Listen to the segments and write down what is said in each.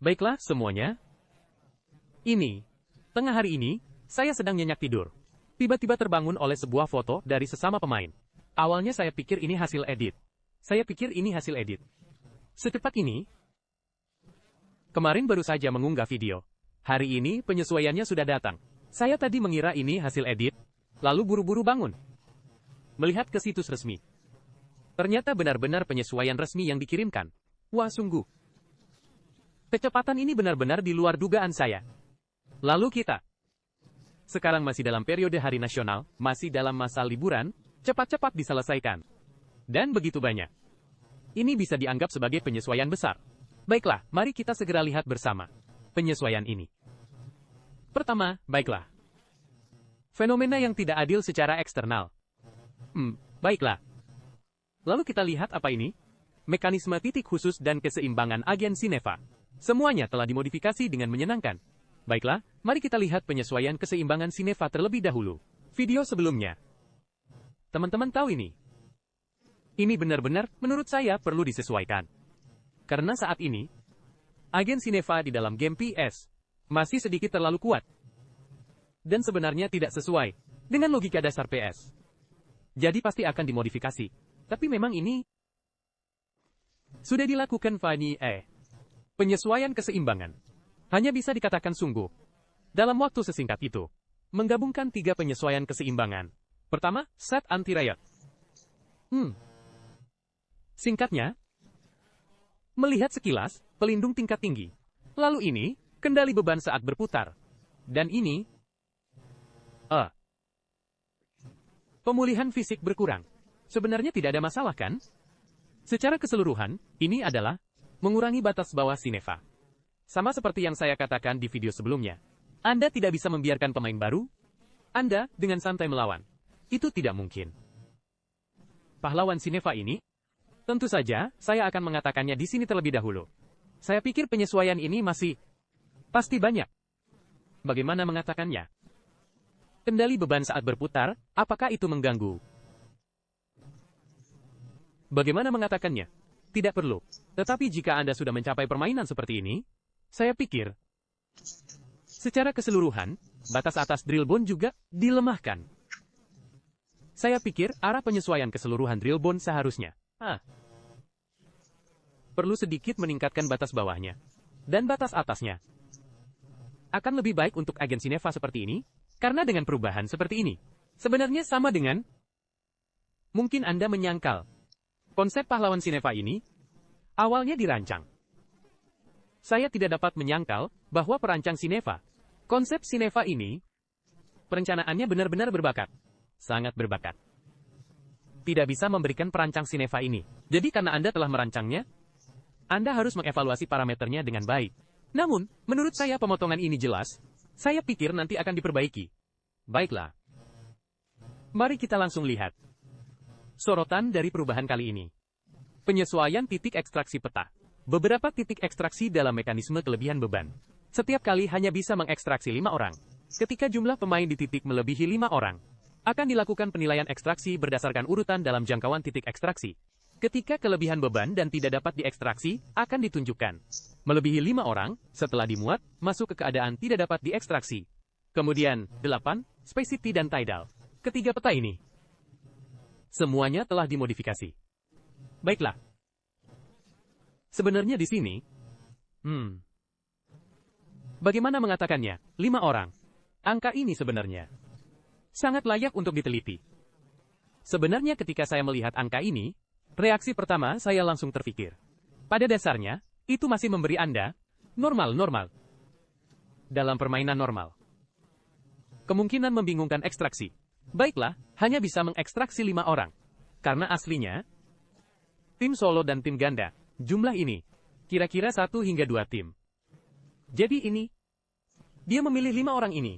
Baiklah semuanya. Tengah hari ini, saya sedang nyenyak tidur. Tiba-tiba terbangun oleh sebuah foto dari sesama pemain. Awalnya saya pikir ini hasil edit. Secepat ini, kemarin baru saja mengunggah video. Hari ini penyesuaiannya sudah datang. Saya tadi mengira ini hasil edit, lalu buru-buru bangun. Melihat ke situs resmi. Ternyata benar-benar penyesuaian resmi yang dikirimkan. Wah sungguh. Kecepatan ini benar-benar di luar dugaan saya. Lalu kita. Sekarang masih dalam periode hari nasional, masih dalam masa liburan, cepat-cepat diselesaikan. Dan begitu banyak. Ini bisa dianggap sebagai penyesuaian besar. Baiklah, mari kita segera lihat bersama penyesuaian ini. Pertama, baiklah. Fenomena yang tidak adil secara eksternal. Baiklah. Lalu kita lihat apa ini? Mekanisme titik khusus dan keseimbangan agen Sineva. Semuanya telah dimodifikasi dengan menyenangkan. Baiklah, mari kita lihat penyesuaian keseimbangan Sineva terlebih dahulu. Video sebelumnya. Teman-teman tahu ini? Ini benar-benar, menurut saya, perlu disesuaikan. Karena saat ini, agen Sineva di dalam game PS masih sedikit terlalu kuat. Dan sebenarnya tidak sesuai dengan logika dasar PS. Jadi pasti akan dimodifikasi. Tapi memang ini sudah dilakukan Fanny penyesuaian keseimbangan. Hanya bisa dikatakan sungguh. Dalam waktu sesingkat itu, menggabungkan 3 penyesuaian keseimbangan. Pertama, set anti-riot. Singkatnya, melihat sekilas, pelindung tingkat tinggi. Lalu ini, kendali beban saat berputar. Dan ini, pemulihan fisik berkurang. Sebenarnya tidak ada masalah kan? Secara keseluruhan, ini adalah mengurangi batas bawah Sineva. Sama seperti yang saya katakan di video sebelumnya. Anda tidak bisa membiarkan pemain baru, Anda dengan santai melawan. Itu tidak mungkin. Pahlawan Sineva ini, tentu saja, saya akan mengatakannya di sini terlebih dahulu. Saya pikir penyesuaian ini masih pasti banyak. Bagaimana mengatakannya? Kendali beban saat berputar, apakah itu mengganggu? Bagaimana mengatakannya? Tidak perlu. Tetapi jika Anda sudah mencapai permainan seperti ini, saya pikir, secara keseluruhan, batas atas drillbone juga dilemahkan. Saya pikir arah penyesuaian keseluruhan drillbone seharusnya perlu sedikit meningkatkan batas bawahnya. Dan batas atasnya akan lebih baik untuk agen Sineva seperti ini, karena dengan perubahan seperti ini, sebenarnya sama dengan mungkin Anda menyangkal. Konsep pahlawan Sineva ini awalnya dirancang. Saya tidak dapat menyangkal bahwa perancang Sineva, konsep Sineva ini, perencanaannya benar-benar berbakat. Sangat berbakat. Tidak bisa memberikan perancang Sineva ini. Jadi karena Anda telah merancangnya, Anda harus mengevaluasi parameternya dengan baik. Namun, menurut saya pemotongan ini jelas, saya pikir nanti akan diperbaiki. Baiklah. Mari kita langsung lihat. Sorotan dari perubahan kali ini. Penyesuaian titik ekstraksi peta. Beberapa titik ekstraksi dalam mekanisme kelebihan beban. Setiap kali hanya bisa mengekstraksi 5 orang. Ketika jumlah pemain di titik melebihi 5 orang, akan dilakukan penilaian ekstraksi berdasarkan urutan dalam jangkauan titik ekstraksi. Ketika kelebihan beban dan tidak dapat diekstraksi, akan ditunjukkan. Melebihi 5 orang, setelah dimuat, masuk ke keadaan tidak dapat diekstraksi. Kemudian, 8, Spacity dan Tidal. Ketiga peta ini. Semuanya telah dimodifikasi. Baiklah. Sebenarnya di sini, bagaimana mengatakannya? 5 orang. Angka ini sebenarnya sangat layak untuk diteliti. Sebenarnya ketika saya melihat angka ini, reaksi pertama saya langsung terpikir. Pada dasarnya, itu masih memberi Anda normal. Dalam permainan normal. Kemungkinan membingungkan ekstraksi. Baiklah, hanya bisa mengekstraksi 5 orang. Karena aslinya, tim solo dan tim ganda. Jumlah ini, kira-kira 1 hingga 2 tim. Jadi ini, dia memilih 5 orang ini.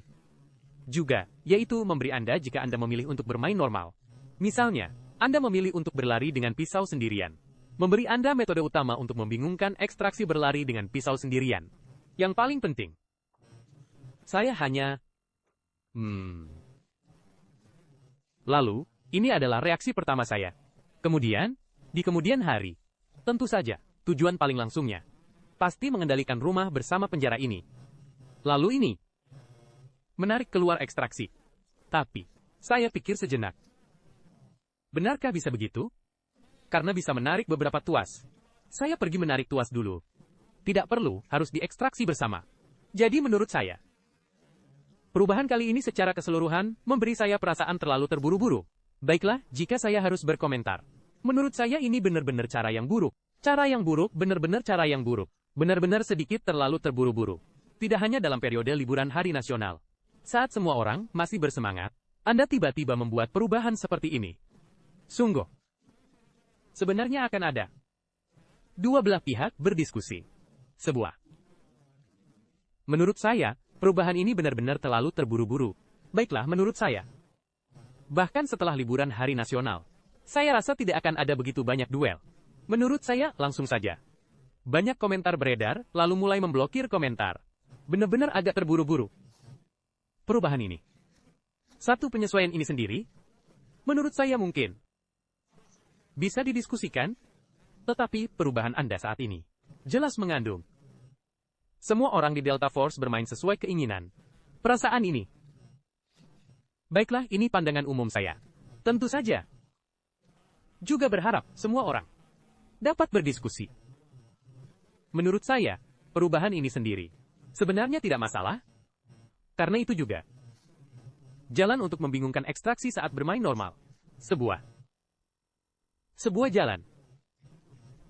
Juga, yaitu memberi Anda jika Anda memilih untuk bermain normal. Misalnya, Anda memilih untuk berlari dengan pisau sendirian. Memberi Anda metode utama untuk membingungkan ekstraksi berlari dengan pisau sendirian. Yang paling penting, saya hanya... Lalu, ini adalah reaksi pertama saya. Kemudian, di kemudian hari, tentu saja, tujuan paling langsungnya. pasti mengendalikan rumah bersama penjara ini. Lalu ini, menarik keluar ekstraksi. Tapi, saya pikir sejenak. Benarkah bisa begitu? Karena bisa menarik beberapa tuas. Saya pergi menarik tuas dulu. Tidak perlu, harus diekstraksi bersama. Jadi menurut saya, perubahan kali ini secara keseluruhan memberi saya perasaan terlalu terburu-buru. Baiklah, jika saya harus berkomentar. Menurut saya ini benar-benar cara yang buruk. Cara yang buruk, benar-benar cara yang buruk. Benar-benar sedikit terlalu terburu-buru. Tidak hanya dalam periode liburan hari nasional. Saat semua orang masih bersemangat, Anda tiba-tiba membuat perubahan seperti ini. Sungguh. Sebenarnya akan ada dua belah pihak berdiskusi. Sebuah. Menurut saya, perubahan ini benar-benar terlalu terburu-buru. Baiklah, menurut saya. Bahkan setelah liburan hari nasional, saya rasa tidak akan ada begitu banyak duel. Menurut saya, langsung saja. Banyak komentar beredar, lalu mulai memblokir komentar. Benar-benar agak terburu-buru. Perubahan ini. Satu penyesuaian ini sendiri, menurut saya mungkin bisa didiskusikan, tetapi perubahan Anda saat ini jelas mengandung. Semua orang di Delta Force bermain sesuai keinginan. Perasaan ini. Baiklah, ini pandangan umum saya. Tentu saja. Juga berharap semua orang dapat berdiskusi. Menurut saya, perubahan ini sendiri sebenarnya tidak masalah. Karena itu juga jalan untuk membingungkan ekstraksi saat bermain normal. Sebuah jalan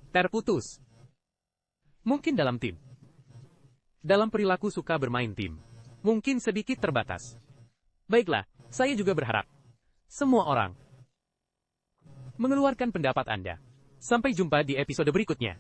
terputus. Mungkin dalam tim. Dalam perilaku suka bermain tim. Mungkin sedikit terbatas. Baiklah, saya juga berharap semua orang mengeluarkan pendapat Anda. Sampai jumpa di episode berikutnya.